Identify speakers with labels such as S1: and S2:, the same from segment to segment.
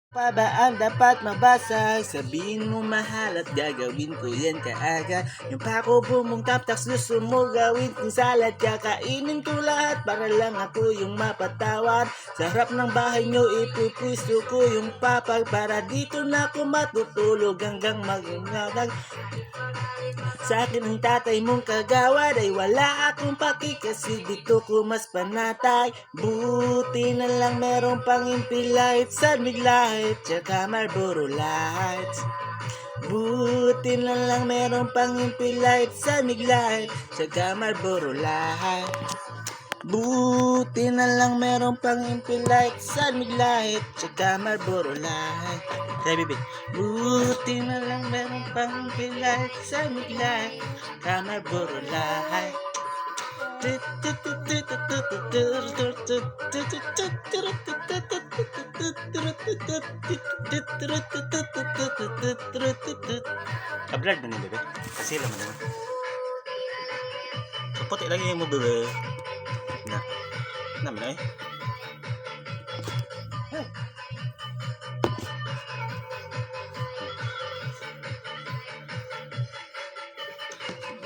S1: Pa ba ang dapat mabasa? Sabihin mo mahal at gagawin ko yan kaagad. Yung pako bumong taptak gusto mo gawin kong salad. Kakainin ko lahat para lang ako yung mapatawad. Sa harap ng bahay nyo ipupwisto ko yung papag. Para dito na ako matutulog hanggang magungadag. Sa akin ang tatay mong kagawad ay wala akong paki kasi dito ko mas panatay. Buti na lang meron pang impilight, San Light, tsaka Marlboro Lights. Buti na lang meron pang impilight, San Light, tsaka Marlboro Lights. Buti na lang meron pang impilight, San Light, tsaka Marlboro Lights. Sabi baby, buti na lang meron pang impilight, San Light, tsaka Marlboro Lights. Ablad na ni bebe. Kasi lang naman. Kapote lagi yung mo bebe. Na. Naman ay.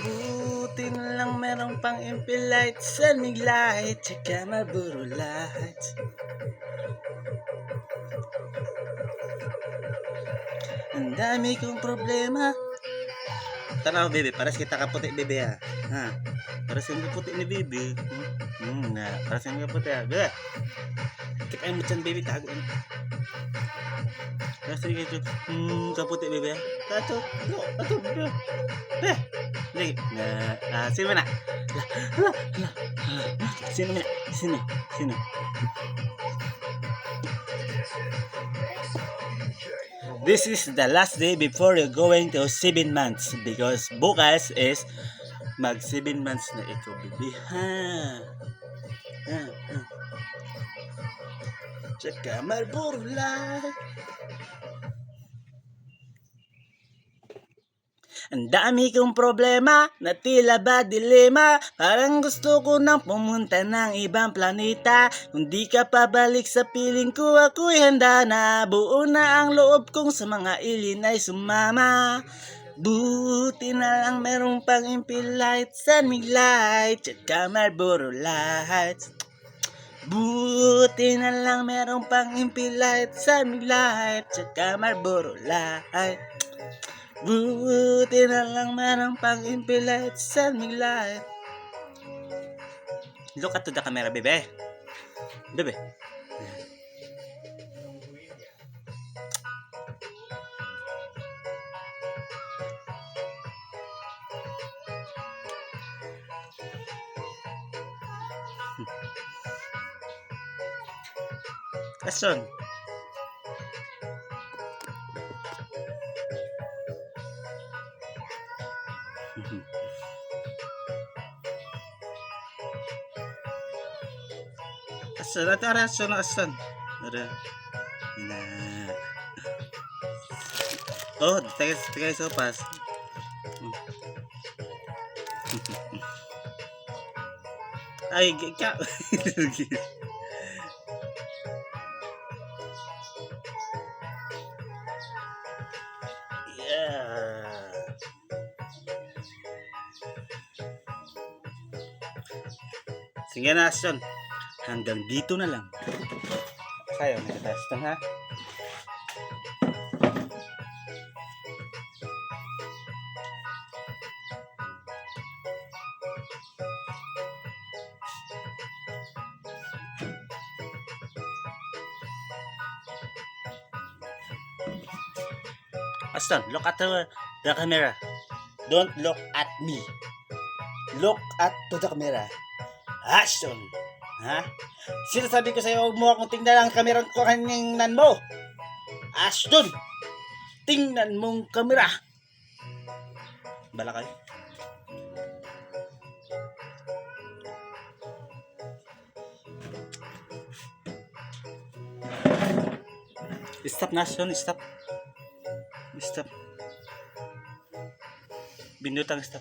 S1: Buti na lang merong pang impilight, San Light, tsaka Marlboro Lights. Ang dami kong problema. Tanaw bebe, paras kita kaputi bebe ha. Ha. Paras yung kaputi ni bebe. Na, paras yung kaputi ha. Bebe. Kita yung mutsan bebe tago. Paras yung kaputi bebe ha. Tato, tato bebe. Bebe. Lagi. Sino mana? Sino mana? Sino? This is the last day before you're going to 7 months because bukas is mag 7 months na ito, baby. Tsaka Marlboro Light. Ang dami kong problema na tila ba dilema. Parang gusto ko nang pumunta ng ibang planeta. Kung di ka pabalik sa piling ko, ako'y handa na. Buo na ang loob kong sa mga ilin ay sumama. Buti na lang merong pang impilight, San Light, tsaka Marlboro Lights. Buti na lang merong pang impilight, San Light, tsaka Marlboro Lights. Buti na lang merong pang impilight, San Light. Look at to the camera, bebe. Bebe. Ason. Asan? Ito arason na asan? Ara. Na. Oh, tagay sopas. Ay, ka. Yeah. Sige na, Aston. Hanggang dito na lang. Kayo, Aston, ha? Aston, look at the camera. Don't look at me. Look at to the camera. Aston, ha? Sinasabi ko sa'yo, huwag mo akong tingnan ang kamera ko kaningnan mo. Aston, tingnan mong kamera. Bala kayo. Stop na, Aston, stop. Stop. Bindutang stop.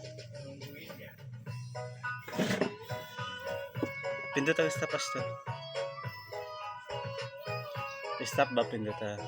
S1: Pindutang stop, Aston. Stop ba pinduta?